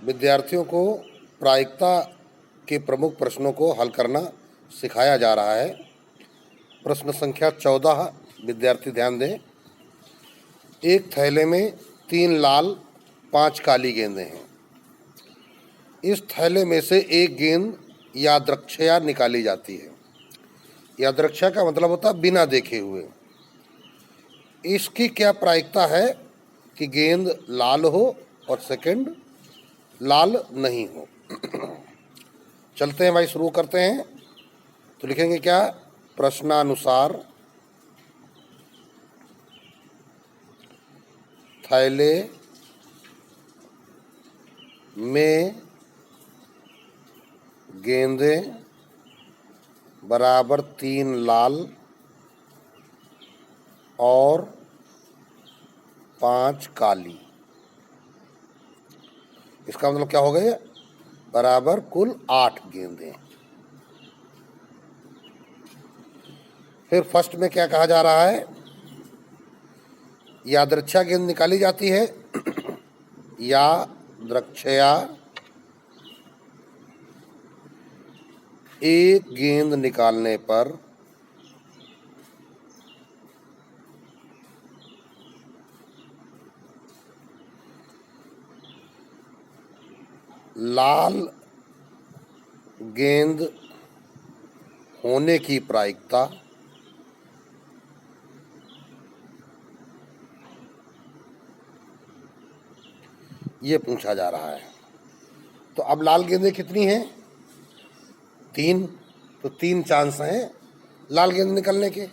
विद्यार्थियों को प्रायिकता के प्रमुख प्रश्नों को हल करना सिखाया जा रहा है। प्रश्न संख्या 14, विद्यार्थी ध्यान दें। एक थैले में 3 लाल 5 काली गेंदें हैं। इस थैले में से एक गेंद यादृच्छया निकाली जाती है। यादृच्छया का मतलब होता है बिना देखे हुए। इसकी क्या प्रायिकता है कि गेंद लाल हो और सेकंड लाल नहीं हो। चलते हैं भाई, शुरू करते हैं। तो लिखेंगे क्या, प्रश्नानुसार थैले में गेंदें बराबर 3 लाल और 5 काली। इसका मतलब क्या हो गया, बराबर कुल 8 गेंदें। फिर फर्स्ट में क्या कहा जा रहा है, यादृच्छया गेंद निकाली जाती है। यादृच्छया एक गेंद निकालने पर लाल गेंद होने की प्रायिकता ये पूछा जा रहा है। तो अब लाल गेंदें कितनी हैं, 3। तो 3 चांस हैं लाल गेंद निकलने के।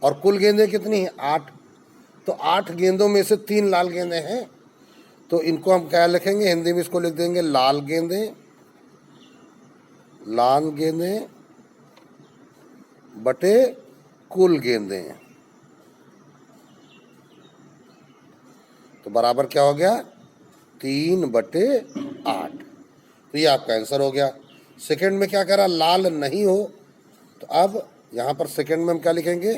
और कुल गेंदें कितनी हैं, 8। तो 8 गेंदों में से 3 लाल गेंदें हैं। तो इनको हम क्या लिखेंगे, हिंदी में इसको लिख देंगे लाल गेंदें, लाल गेंदें बटे कुल गेंदें। तो बराबर क्या हो गया, 3/8। तो ये आपका आंसर हो गया। सेकंड में क्या कह रहा, लाल नहीं हो। तो अब यहां पर सेकंड में हम क्या लिखेंगे,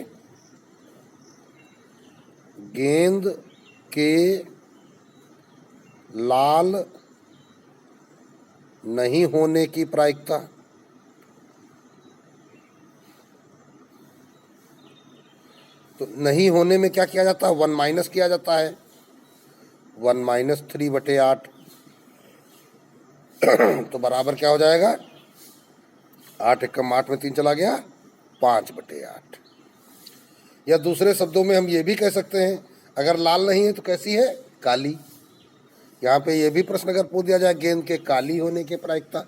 गेंद के लाल नहीं होने की प्रायिकता। तो नहीं होने में क्या किया जाता है, 1 माइनस किया जाता है, 1 - 3/8। तो बराबर क्या हो जाएगा, 8 एकम 8 में 3 चला गया, 5/8। या दूसरे शब्दों में हम ये भी कह सकते हैं, अगर लाल नहीं है तो कैसी है, काली। यहाँ पे ये भी प्रश्न अगर पूछ दिया जाए, गेंद के काली होने की प्रायिकता।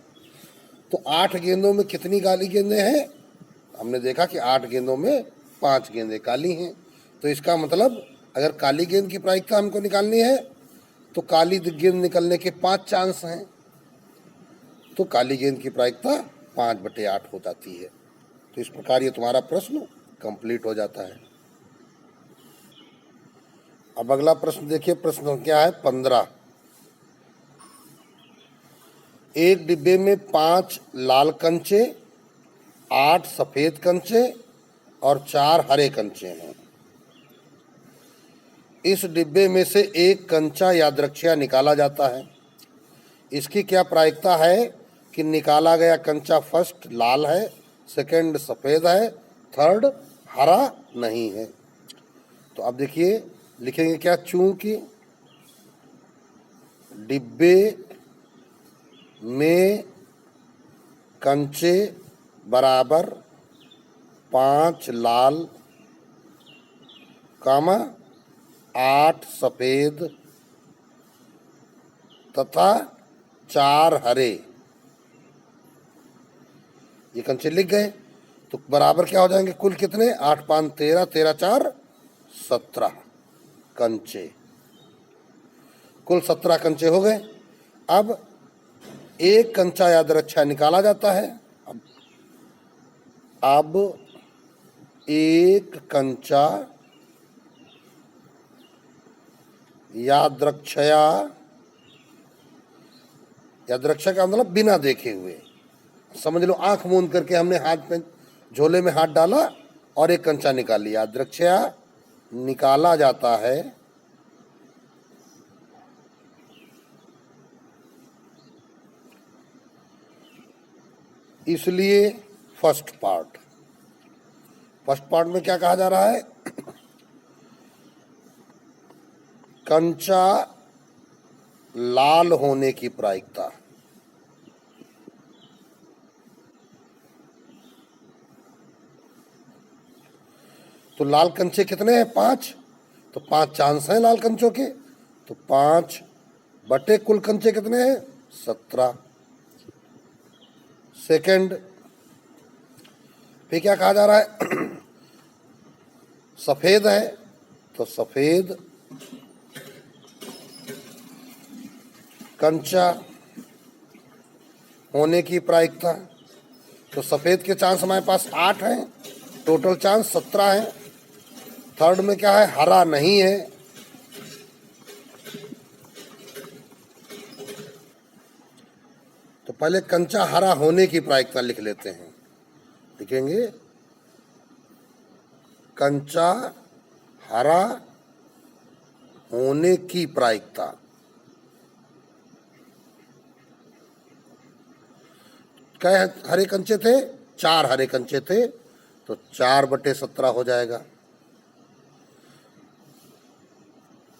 तो 8 गेंदों में कितनी काली गेंदें हैं, हमने देखा कि 8 गेंदों में 5 गेंदें काली हैं। तो इसका मतलब अगर काली गेंद की प्रायिकता हमको निकालनी है तो काली गेंद निकलने के 5 चांस हैं। तो काली गेंद की प्रायिकता 5/8 हो जाती है। तो इस प्रकार ये तुम्हारा प्रश्न कंप्लीट हो जाता है। अब अगला प्रश्न देखिए, प्रश्न क्या है, 15। एक डिब्बे में 5 लाल कंचे, 8 सफेद कंचे और 4 हरे कंचे हैं। इस डिब्बे में से एक कंचा यादृच्छया निकाला जाता है। इसकी क्या प्रायिकता है कि निकाला गया कंचा फर्स्ट लाल है, सेकंड सफेद है, थर्ड हरा नहीं है। तो अब देखिए लिखेंगे क्या, चूंकि डिब्बे में कंचे बराबर 5 लाल, 8 सफेद तथा 4 हरे, ये कंचे लिख गए। तो बराबर क्या हो जाएंगे, कुल कितने, 8 - 5 = 13, 13 - 4 = 17 कंचे। कुल 17 कंचे हो गए। अब एक कंचा यादृच्छया निकाला जाता है। अब एक कंचा यादृच्छया, यादृच्छया का मतलब बिना देखे हुए, समझ लो आंख मूंद करके हमने हाथ में झोले में हाथ डाला और एक कंचा निकाल लिया। यादृच्छया निकाला जाता है इसलिए फर्स्ट पार्ट में क्या कहा जा रहा है? कंचा लाल होने की प्रायिकता। तो लाल कंचे कितने हैं? 5। तो 5 चांस हैं लाल कंचों के, तो 5 बटे कुल कंचे कितने हैं? 17। सेकंड, फिर क्या कहा जा रहा है? सफेद है, तो सफेद कंचा होने की प्रायिकता। तो सफेद के चांस हमारे पास 8 हैं, टोटल चांस 17 हैं। थर्ड में क्या है? हरा नहीं है, तो पहले कंचा हरा होने की प्रायिकता लिख लेते हैं। लिखेंगे कंचा हरा होने की प्रायिकता। क्या हरे कंचे थे? 4 हरे कंचे थे, तो 4 बटे 17 हो जाएगा।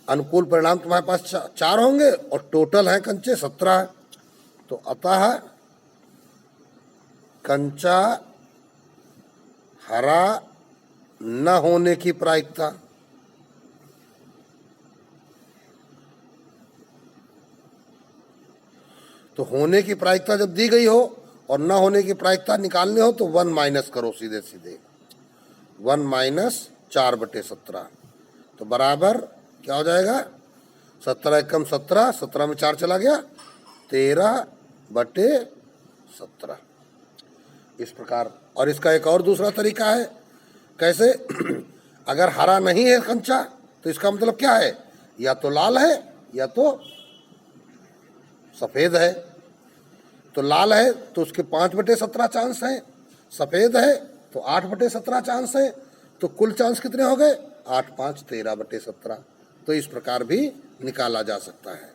अनुकूल परिणाम तुम्हारे पास 4 होंगे और टोटल है कंचे 17, तो अतः कंचा हरा न होने की प्रायिकता तो होने की प्रायिकता जब दी गई हो और न होने की प्रायिकता निकालनी हो तो 1 माइनस करो, सीधे सीधे 1 माइनस 4 बटे 17, तो बराबर क्या हो जाएगा? 17 एकम 17, 17 में 4 चला गया, 13 बटे 17। इस प्रकार। और इसका एक और दूसरा तरीका है। कैसे? अगर हरा नहीं है कंचा तो इसका मतलब क्या है? या तो लाल है या तो सफेद है। तो लाल है तो उसके 5 बटे 17 चांस हैं, सफेद है तो 8 बटे 17 चांस है, तो कुल चांस कितने हो गए? 8 5 13 बटे 17। तो इस प्रकार भी निकाला जा सकता है।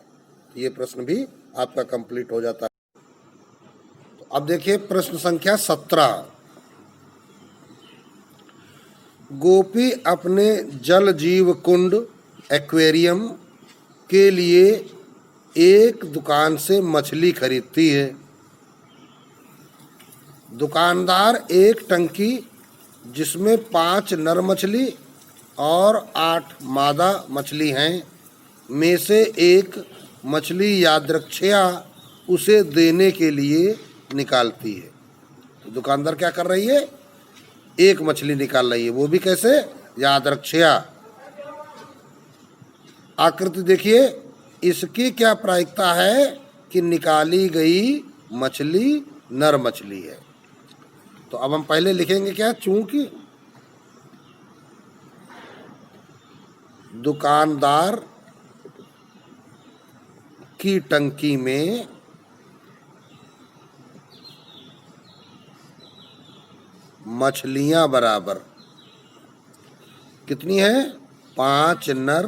तो ये प्रश्न भी आपका कंप्लीट हो जाता है। तो अब देखिए प्रश्न संख्या 17। गोपी अपने जल जीव कुंड एक्वेरियम के लिए एक दुकान से मछली खरीदती है। दुकानदार एक टंकी जिसमें 5 नर मछली और 8 मादा मछली हैं में से एक मछली यादृच्छया उसे देने के लिए निकालती है। तो दुकानदार क्या कर रही है? एक मछली निकाल रही है, वो भी कैसे? यादृच्छया। आकृति देखिए, इसकी क्या प्रायिकता है कि निकाली गई मछली नर मछली है। तो अब हम पहले लिखेंगे क्या? चूंकि दुकानदार की टंकी में मछलियां बराबर कितनी है? 5 नर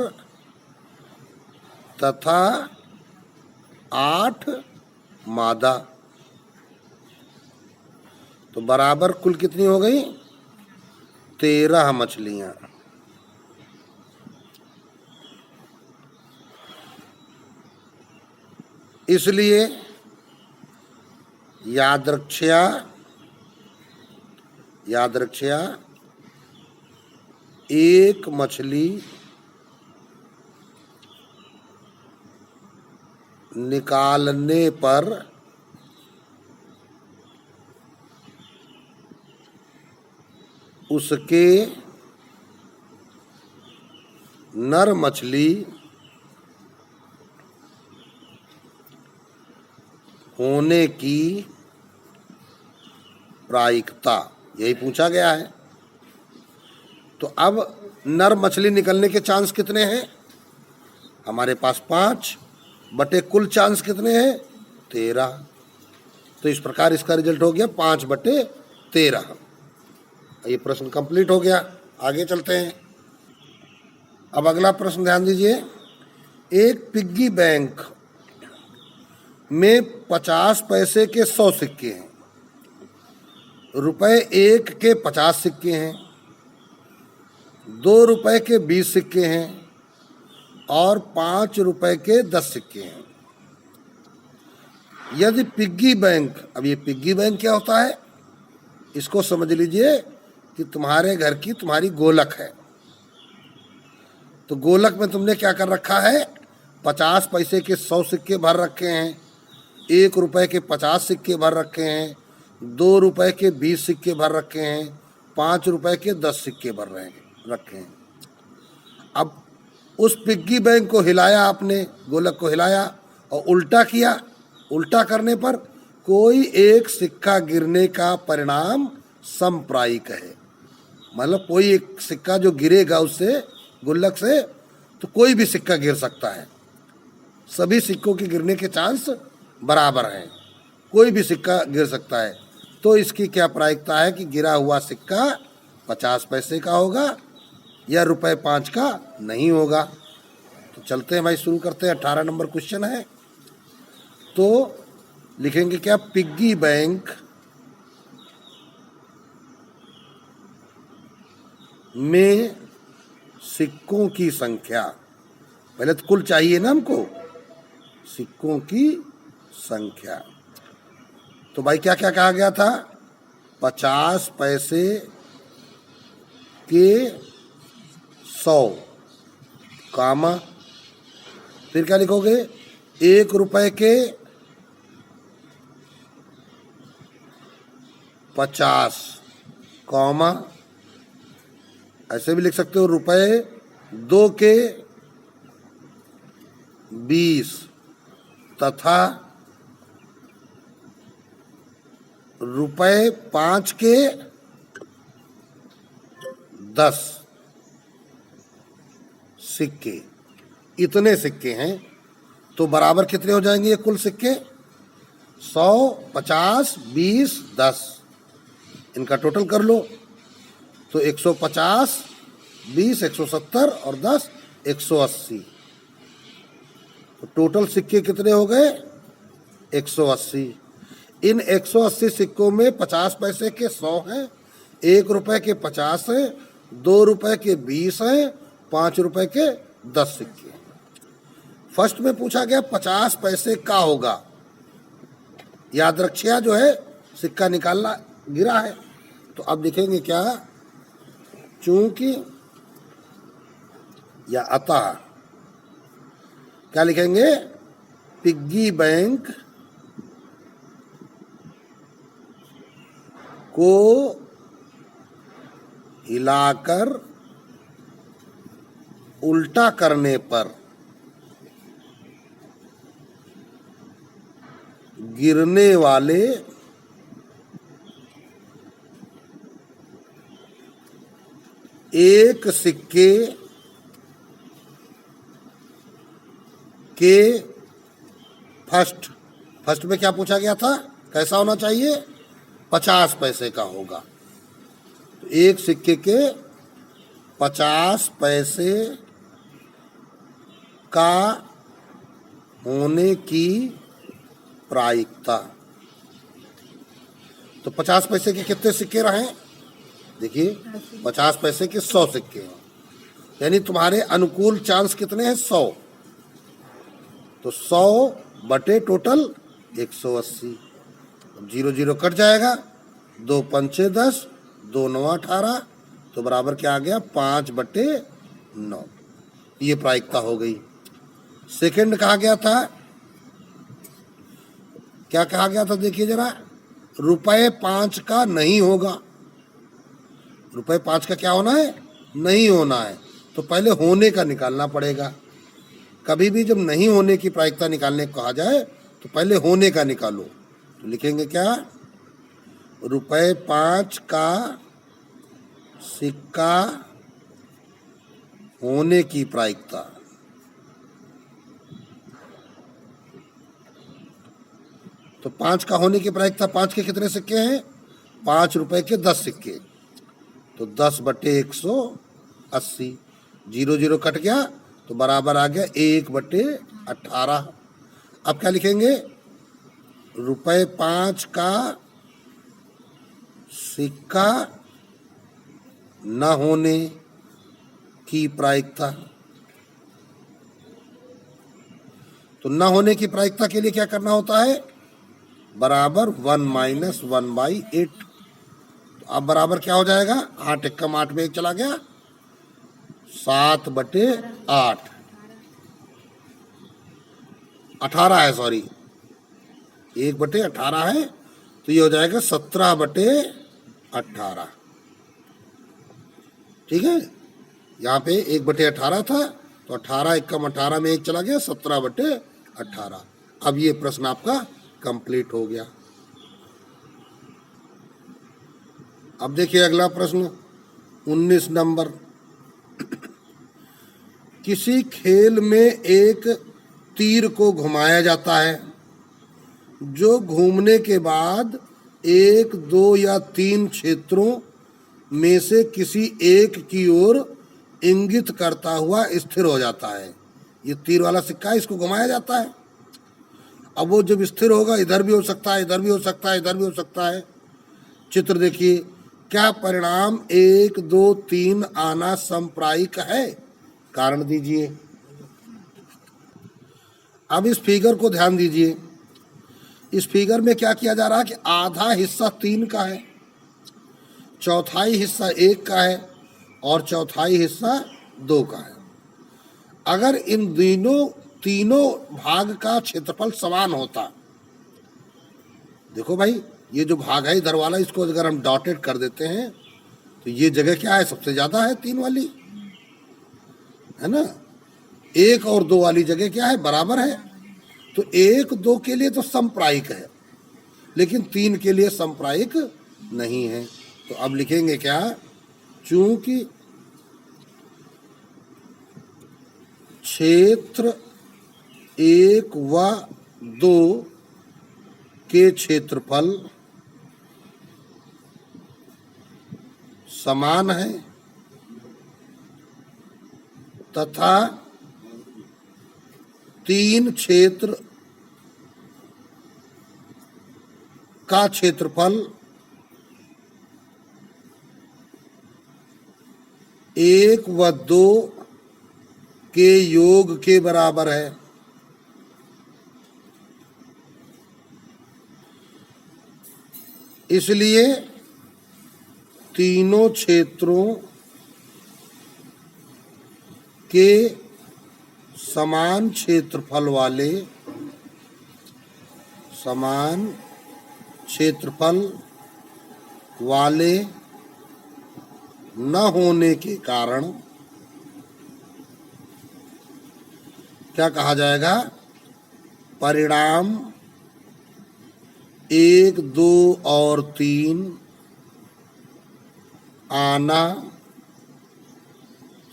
तथा 8 मादा, तो बराबर कुल कितनी हो गई? 13 मछलियां। इसलिए यादृच्छया एक मछली निकालने पर उसके नर मछली होने की प्रायिकता, यही पूछा गया है। तो अब नर मछली निकलने के चांस कितने हैं? हमारे पास 5 बटे कुल चांस कितने हैं? 13। तो इस प्रकार इसका रिजल्ट हो गया 5 बटे 13। ये प्रश्न कंप्लीट हो गया। आगे चलते हैं। अब अगला प्रश्न ध्यान दीजिए। एक पिग्गी बैंक में 50 पैसे के 100 सिक्के हैं। रुपए 1 के 50 सिक्के हैं, 2 रुपए के 20 सिक्के हैं और 5 रुपए के 10 सिक्के हैं। यदि पिग्गी बैंक, अब ये पिग्गी बैंक क्या होता है, इसको समझ लीजिए कि तुम्हारे घर की तुम्हारी गोलक है। तो गोलक में तुमने क्या कर रखा है, 50 पैसे के 100 सिक्के भर रखे हैं, 1 रुपए के 50 सिक्के भर रखे हैं, 2 रुपए के 20 सिक्के भर रखे हैं, 5 रुपए के 10 सिक्के भर रखे हैं। अब उस पिग्गी बैंक को हिलाया आपने, गोलक को हिलाया और उल्टा किया। उल्टा करने पर कोई एक सिक्का गिरने का परिणाम समप्रायिक है। मतलब कोई एक सिक्का जो गिरेगा उससे, गुल्लक से, तो कोई भी सिक्का गिर सकता है। सभी सिक्कों के गिरने के चांस बराबर हैं, कोई भी सिक्का गिर सकता है। तो इसकी क्या प्रायिकता है कि गिरा हुआ सिक्का 50 पैसे का होगा या रुपए 5 का नहीं होगा। तो चलते हैं भाई, शुरू करते हैं। 18 नंबर क्वेश्चन है। तो लिखेंगे क्या, पिग्गी बैंक में सिक्कों की संख्या, पहले तो कुल चाहिए ना हमको, सिक्कों की संख्या। तो भाई क्या क्या कहा गया था, 50 पैसे के 100 कामा, फिर क्या लिखोगे, 1 रुपए के 50 कॉमा, ऐसे भी लिख सकते हो, रुपए 2 के 20 तथा रुपए 5 के 10 सिक्के। इतने सिक्के हैं तो बराबर कितने हो जाएंगे ये कुल सिक्के, 100, 50, 20, 10। इनका टोटल कर लो तो 150, 20, 170 और 10, 180। तो टोटल सिक्के कितने हो गए, 180। इन 180 सिक्कों में 50 पैसे के 100 हैं, 1 रुपए के 50 हैं, 2 रुपए के 20 हैं, 5 रुपए के 10 सिक्के। फर्स्ट में पूछा गया 50 पैसे का होगा, याद रखिए जो है सिक्का निकालना गिरा है। तो अब लिखेंगे क्या, चूंकि या अतः, क्या लिखेंगे, पिग्गी बैंक को हिलाकर उल्टा करने पर गिरने वाले एक सिक्के के फर्स्ट में क्या पूछा गया था, कैसा होना चाहिए, 50 पैसे का होगा। तो एक सिक्के के 50 पैसे का होने की प्रायिकता। तो 50 पैसे के कितने सिक्के रहे, देखिए 50 पैसे के 100 सिक्के हैं, यानी तुम्हारे अनुकूल चांस कितने हैं, 100। तो 100 बटे टोटल 180, 0 0 कट जाएगा, 2 पंचे 10, 2 9 18, तो बराबर क्या आ गया, 5 बटे 9। ये प्रायिकता हो गई। सेकंड कहा गया था, क्या कहा गया था, देखिए जरा, रुपए 5 का नहीं होगा। रुपए 5 का क्या होना है, नहीं होना है। तो पहले होने का निकालना पड़ेगा। कभी भी जब नहीं होने की प्रायिकता निकालने को कहा जाए तो पहले होने का निकालो। तो लिखेंगे क्या, रुपए 5 का सिक्का होने की प्रायिकता। तो 5 का होने की प्रायिकता, 5 के कितने सिक्के हैं, 5 रुपए के 10 सिक्के। तो 10 बटे 180, 0 0 कट गया, तो बराबर आ गया 1 बटे 18। अब क्या लिखेंगे, रुपए 5 का सिक्का न होने की प्रायिकता। तो न होने की प्रायिकता के लिए क्या करना होता है, बराबर 1 - 1/8। तो अब बराबर क्या हो जाएगा, 8 एकम 8 में 1 चला गया, 7/8, 18 है, सॉरी 1/18 है, तो ये हो जाएगा 17/18। ठीक है, यहाँ पे 1/18 था, तो 18 एकम 18 में 1 चला गया, 17/18। अब ये प्रश्न आपका कंप्लीट हो गया। अब देखिए अगला प्रश्न 19 नंबर। किसी खेल में एक तीर को घुमाया जाता है, जो घूमने के बाद 1, 2 या 3 क्षेत्रों में से किसी एक की ओर इंगित करता हुआ स्थिर हो जाता है। ये तीर वाला सिक्का, इसको घुमाया जाता है। अब वो जब स्थिर होगा, इधर भी हो सकता है, इधर भी हो सकता है, इधर भी हो सकता है। चित्र देखिए, क्या परिणाम 1, 2, 3 आना संप्रायिक है? कारण दीजिए। अब इस फिगर को ध्यान दीजिए। इस फिगर में क्या किया जा रहा है कि आधा हिस्सा 3 का है, चौथाई हिस्सा 1 का है और चौथाई हिस्सा 2 का है। अगर इन तीनों भाग का क्षेत्रफल समान होता, देखो भाई ये जो भाग है इधर वाला, इसको अगर हम डॉटेड कर देते हैं तो ये जगह क्या है, सबसे ज्यादा है 3 वाली, है ना। 1 और 2 वाली जगह क्या है, बराबर है। तो 1, 2 के लिए तो समप्रायिक है, लेकिन 3 के लिए समप्रायिक नहीं है। तो अब लिखेंगे क्या, चूंकि क्षेत्र 1 व 2 के क्षेत्रफल समान है तथा 3 क्षेत्र का क्षेत्रफल 1 व 2 के योग के बराबर है, इसलिए तीनों क्षेत्रों के समान क्षेत्रफल वाले न होने के कारण क्या कहा जाएगा, परिणाम 1, 2 और 3 आना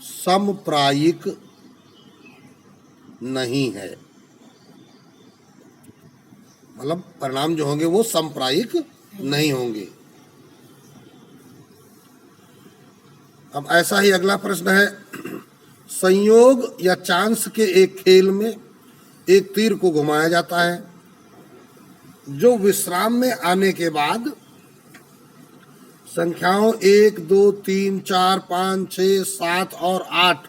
समप्रायिक नहीं है। मतलब परिणाम जो होंगे वो समप्रायिक नहीं होंगे। अब ऐसा ही अगला प्रश्न है, संयोग या चांस के एक खेल में एक तीर को घुमाया जाता है, जो विश्राम में आने के बाद संख्याओं 1, 2, 3, 4, 5, 6, 7 और 8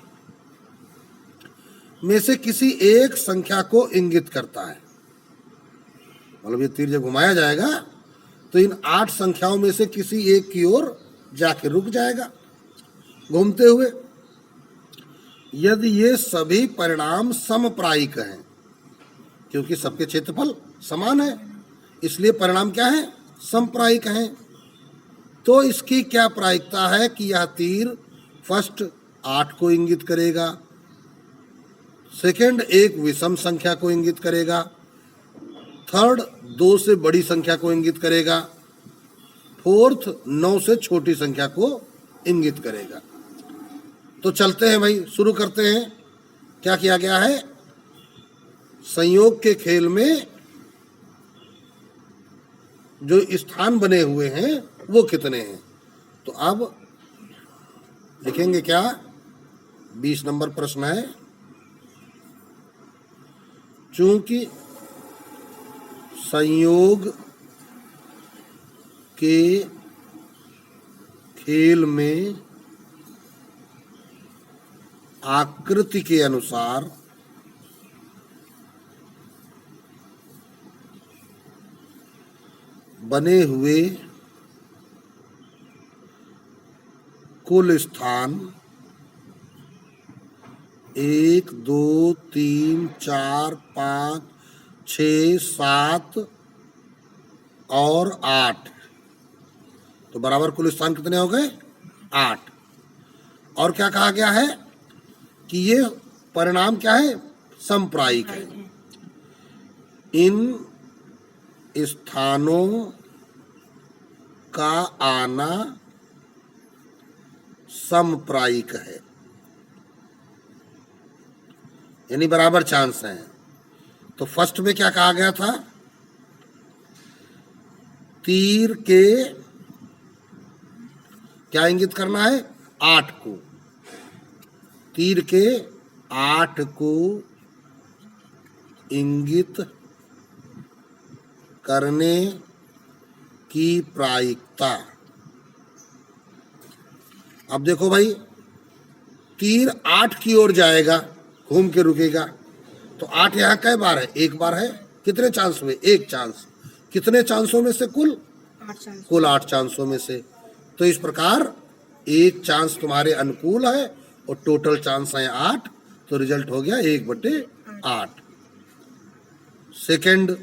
में से किसी एक संख्या को इंगित करता है। मतलब ये तीर जब घुमाया जाएगा तो इन 8 संख्याओं में से किसी एक की ओर जाके रुक जाएगा घूमते हुए। यदि ये सभी परिणाम समप्रायिक हैं, क्योंकि सबके क्षेत्रफल समान है, इसलिए परिणाम क्या है, समप्रायिक हैं। तो इसकी क्या प्रायिकता है कि यह तीर फर्स्ट 8 को इंगित करेगा, सेकंड एक विषम संख्या को इंगित करेगा, थर्ड 2 से बड़ी संख्या को इंगित करेगा, फोर्थ 9 से छोटी संख्या को इंगित करेगा। तो चलते हैं भाई, शुरू करते हैं। क्या किया गया है, संयोग के खेल में जो स्थान बने हुए हैं वो कितने हैं। तो अब लिखेंगे क्या, 20 नंबर प्रश्न है, चूंकि संयोग के खेल में आकृति के अनुसार बने हुए कुल स्थान 1 2 3 4 5 6 7 और 8, तो बराबर कुल स्थान कितने हो गए? 8। और क्या कहा गया है कि ये परिणाम क्या है? समप्रायिक है। इन स्थानों का आना समप्रायिक है, यानी बराबर चांस है। तो फर्स्ट में क्या कहा गया था? तीर के क्या इंगित करना है? 8 को। तीर के 8 को इंगित करने की प्रायिकता। अब देखो भाई, तीर 8 की ओर जाएगा, घूम के रुकेगा, तो 8 यहाँ कई बार है? 1 बार है। कितने चांस हुए? 1 चांस। कितने चांसों में से? कुल 8 चांसों में से। तो इस प्रकार 1 चांस तुम्हारे अनुकूल है और टोटल चांस है 8, तो रिजल्ट हो गया 1/8। सेकंड,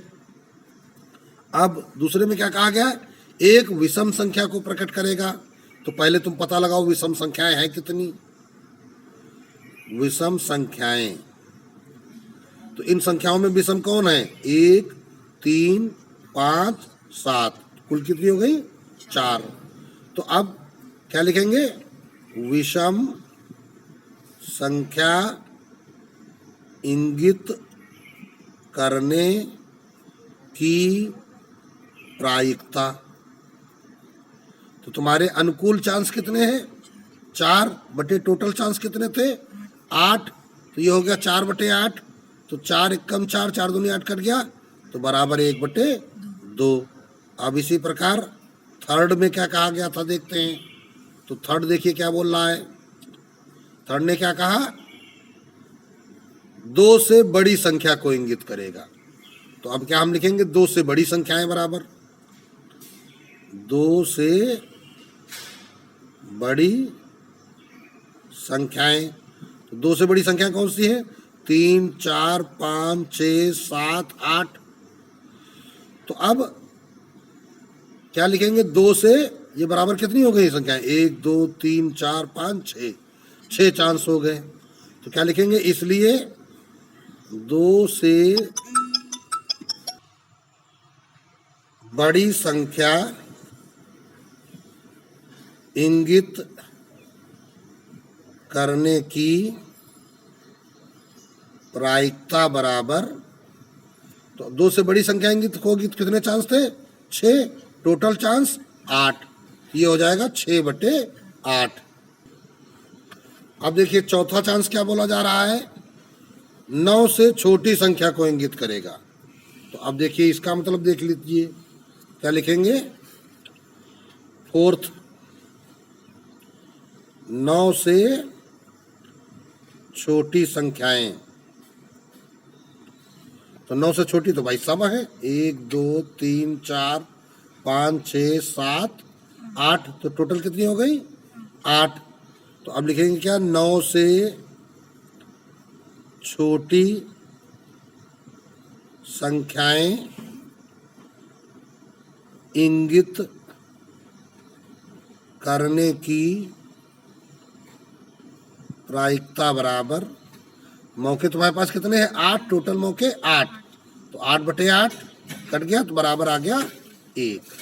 अब दूसरे में क्या कहा गया? एक विषम संख्या को प्रकट करेगा। तो पहले तुम पता लगाओ विषम संख्याएं हैं कितनी। विषम संख्याएं, तो इन संख्याओं में विषम कौन है? 1 3 5 7, कुल कितनी हो गई? 4। तो अब क्या लिखेंगे? विषम संख्या इंगित करने की प्रायिकता। तो तुम्हारे अनुकूल चांस कितने हैं? 4 बटे टोटल चांस कितने थे? 8। तो ये हो गया 4/8। तो 4 एकम 4, 4 दूनी 8 कट गया, तो बराबर 1/2। अब इसी प्रकार थर्ड में क्या कहा गया था देखते हैं। तो थर्ड देखिए क्या बोल रहा है। थर्ड ने क्या कहा? 2 से बड़ी संख्या को इंगित करेगा। तो अब क्या हम लिखेंगे? 2 से बड़ी संख्याएं बराबर 2 से बड़ी संख्याएं। तो 2 से बड़ी संख्या कौन सी है? 3 4 5 6 7 8। तो अब क्या लिखेंगे? 2 से ये बराबर कितनी हो गई संख्याएं? 1 2 3 4 5 6, 6 चांस हो गए। तो क्या लिखेंगे? इसलिए 2 से बड़ी संख्या इंगित करने की प्रायिकता बराबर, तो 2 से बड़ी संख्या इंगित होगी तो कितने चांस थे? 6, टोटल चांस 8। ये हो जाएगा 6/8। अब देखिए चौथा चांस क्या बोला जा रहा है? 9 से छोटी संख्या को इंगित करेगा। तो अब देखिए इसका मतलब देख लीजिए, क्या लिखेंगे? फोर्थ, 9 से छोटी संख्याएं। तो 9 से छोटी तो भाई सब है, 1 2 3 4 5 6 7 8। तो टोटल कितनी हो गई? 8। तो अब लिखेंगे क्या? 9 से छोटी संख्याएं इंगित करने की प्रायिकता बराबर, मौके तुम्हारे पास कितने हैं? 8, टोटल मौके 8। तो 8/8 कट गया, तो बराबर आ गया 1।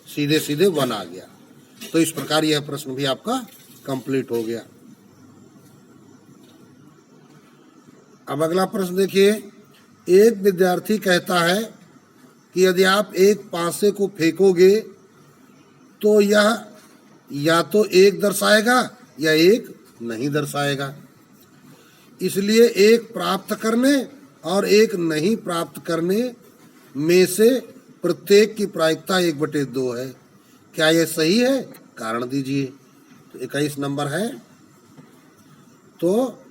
सीधे सीधे 1 आ गया। तो इस प्रकार यह प्रश्न भी आपका कंप्लीट हो गया। अब अगला प्रश्न देखिए। एक विद्यार्थी कहता है कि यदि आप एक पासे को फेंकोगे तो यह या तो 1 दर्शाएगा या 1 नहीं दर्शाएगा। इसलिए 1 प्राप्त करने और 1 नहीं प्राप्त करने में से प्रत्येक की प्रायिकता 1/2 है। क्या यह सही है? कारण दीजिए। तो 21 नंबर है। तो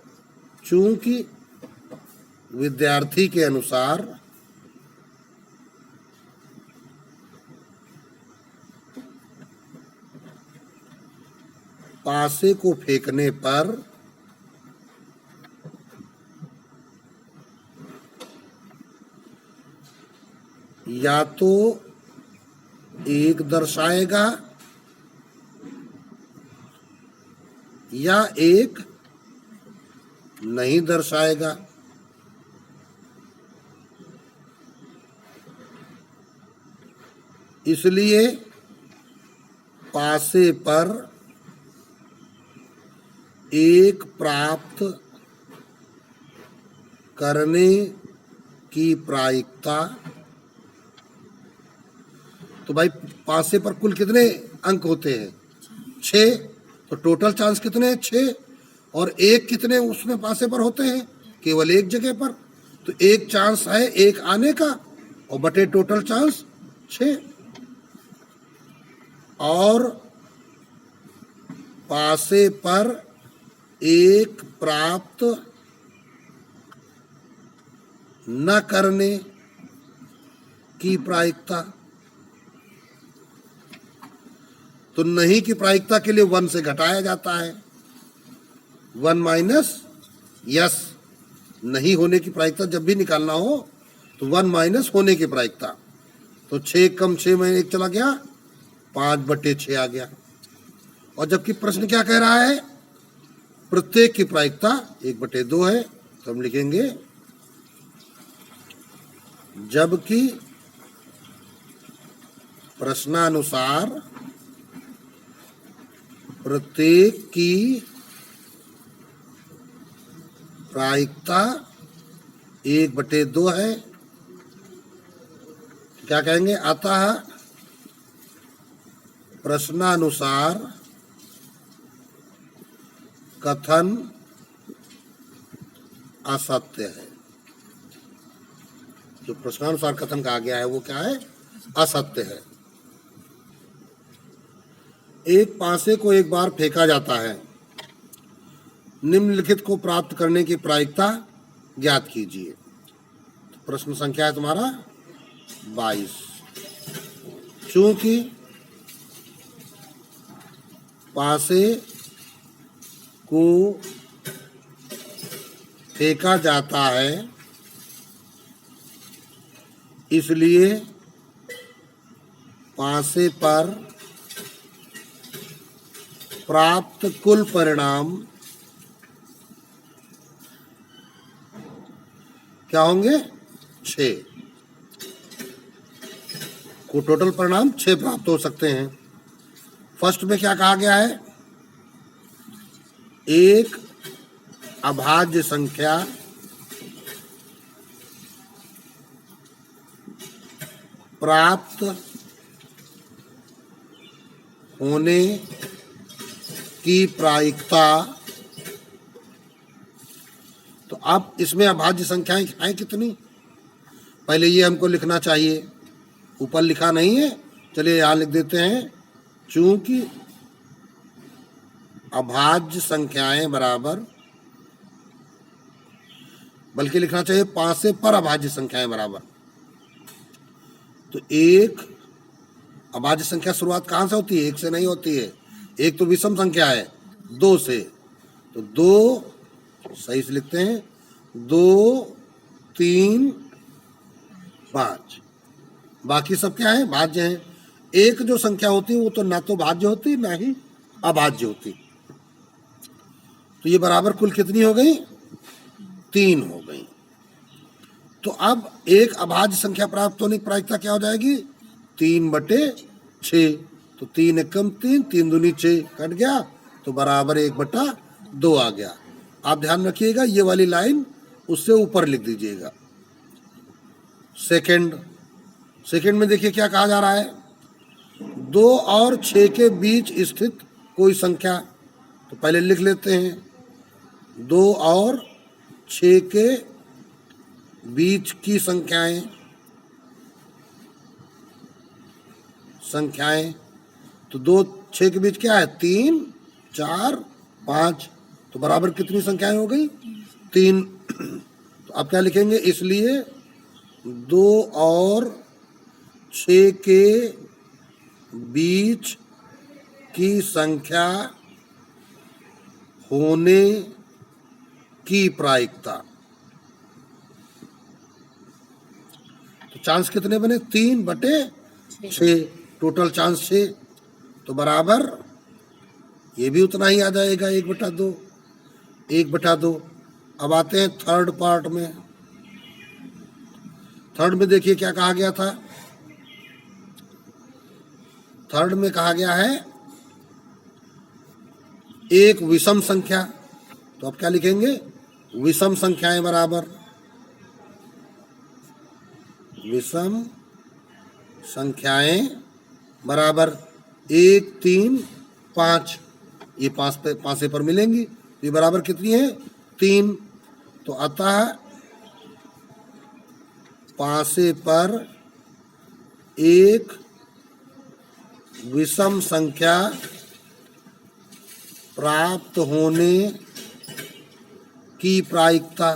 चूंकि विद्यार्थी के अनुसार पासे को फेंकने पर या तो 1 दर्शाएगा या 1 नहीं दर्शाएगा। इसलिए पासे पर 1 प्राप्त करने की प्रायिकता, तो भाई पासे पर कुल कितने अंक होते हैं? 6। तो टोटल चांस कितने हैं? 6। और 1 कितने उसमें पासे पर होते हैं? केवल 1 जगह पर। तो 1 चांस है 1 आने का और बटे टोटल चांस 6। और पासे पर 1 प्राप्त न करने की प्रायिकता, तो नहीं की प्रायिकता के लिए 1 से घटाया जाता है। 1 माइनस यस, नहीं होने की प्रायिकता जब भी निकालना हो तो 1 माइनस होने की प्रायिकता। तो 6 कम 6 में 1 चला गया, 5/6 आ गया। और जबकि प्रश्न क्या कह रहा है? प्रत्येक की प्रायिकता 1/2 है। तो हम लिखेंगे जबकि प्रश्नानुसार प्रत्येक की प्रायिकता 1/2 है। क्या कहेंगे? अतः प्रश्नानुसार कथन असत्य है। जो प्रश्नानुसार कथन कहा गया है वो क्या है? असत्य है। एक पासे को एक बार फेंका जाता है। निम्नलिखित को प्राप्त करने की प्रायिकता ज्ञात कीजिए। तो प्रश्न संख्या है तुम्हारा 22। चूंकि पासे को फेंका जाता है इसलिए पासे पर प्राप्त कुल परिणाम क्या होंगे? 6। को टोटल परिणाम 6 प्राप्त हो सकते हैं। फर्स्ट में क्या कहा गया है? एक अभाज्य संख्या प्राप्त होने की प्रायिकता। तो अब इसमें अभाज्य संख्याएं हैं कितनी? पहले ये हमको लिखना चाहिए, ऊपर लिखा नहीं है। चलिए यहाँ लिख देते हैं, चूंकि अभाज्य संख्याएं बराबर, बल्कि लिखना चाहिए पासे पर अभाज्य संख्याएं बराबर। तो एक अभाज्य संख्या शुरुआत कहाँ से होती है? 1 से नहीं होती है। 1 तो विषम संख्या है, 2 से। तो 2 सही से लिखते हैं, 2, 3, 5। बाकी सब क्या है? भाज्य हैं। एक जो संख्या होती है वो तो ना तो भाज्य होती ना ही अभाज्य होती। तो ये बराबर कुल कितनी हो गई? 3 हो गई। तो अब एक अभाज्य संख्या प्राप्त होने की प्रायिकता क्या हो जाएगी? 3/6। तो 3 एकम 3, 3 दूनी 6 कट गया, तो बराबर 1/2 आ गया। आप ध्यान रखिएगा, ये वाली लाइन उससे ऊपर लिख दीजिएगा। सेकंड में देखिए क्या कहा जा रहा है? 2 और 6 के बीच स्थित कोई संख्या। तो पहले लिख लेते हैं, 2 और 6 के बीच की संख्याएं तो 2 6 के बीच क्या है? 3, 4, 5, तो बराबर कितनी संख्याएं हो गई? 3। तो आप क्या लिखेंगे? इसलिए 2 और 6 के बीच की संख्या होने की प्रायिकता, तो चांस कितने बने? 3/6, टोटल चांस 6, तो बराबर ये भी उतना ही आ जाएगा, 1/2, 1/2। अब आते हैं थर्ड पार्ट में। थर्ड में देखिए क्या कहा गया था। थर्ड में कहा गया है एक विषम संख्या, तो आप क्या लिखेंगे? विषम संख्याएं बराबर, विषम संख्याएं बराबर 1, 3, 5, ये 5 पर मिलेंगी, ये बराबर कितनी है? 3। तो अतः 5 पर एक विषम संख्या प्राप्त होने की प्रायिकता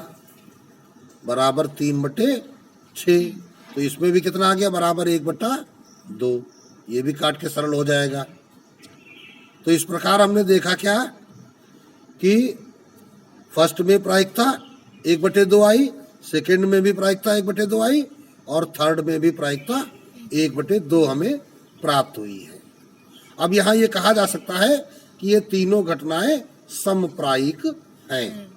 बराबर 3/6। तो इसमें भी कितना आ गया? बराबर 1/2। ये भी काट के सरल हो जाएगा। तो इस प्रकार हमने देखा क्या कि फर्स्ट में प्रायिकता 1/2 आई, सेकंड में भी प्रायिकता 1/2 आई, और थर्ड में भी प्रायिकता 1/2 हमें प्राप्त हुई है। अब यहाँ ये कहा जा सकता है कि ये तीनों घटनाएं समप्रायिक हैं।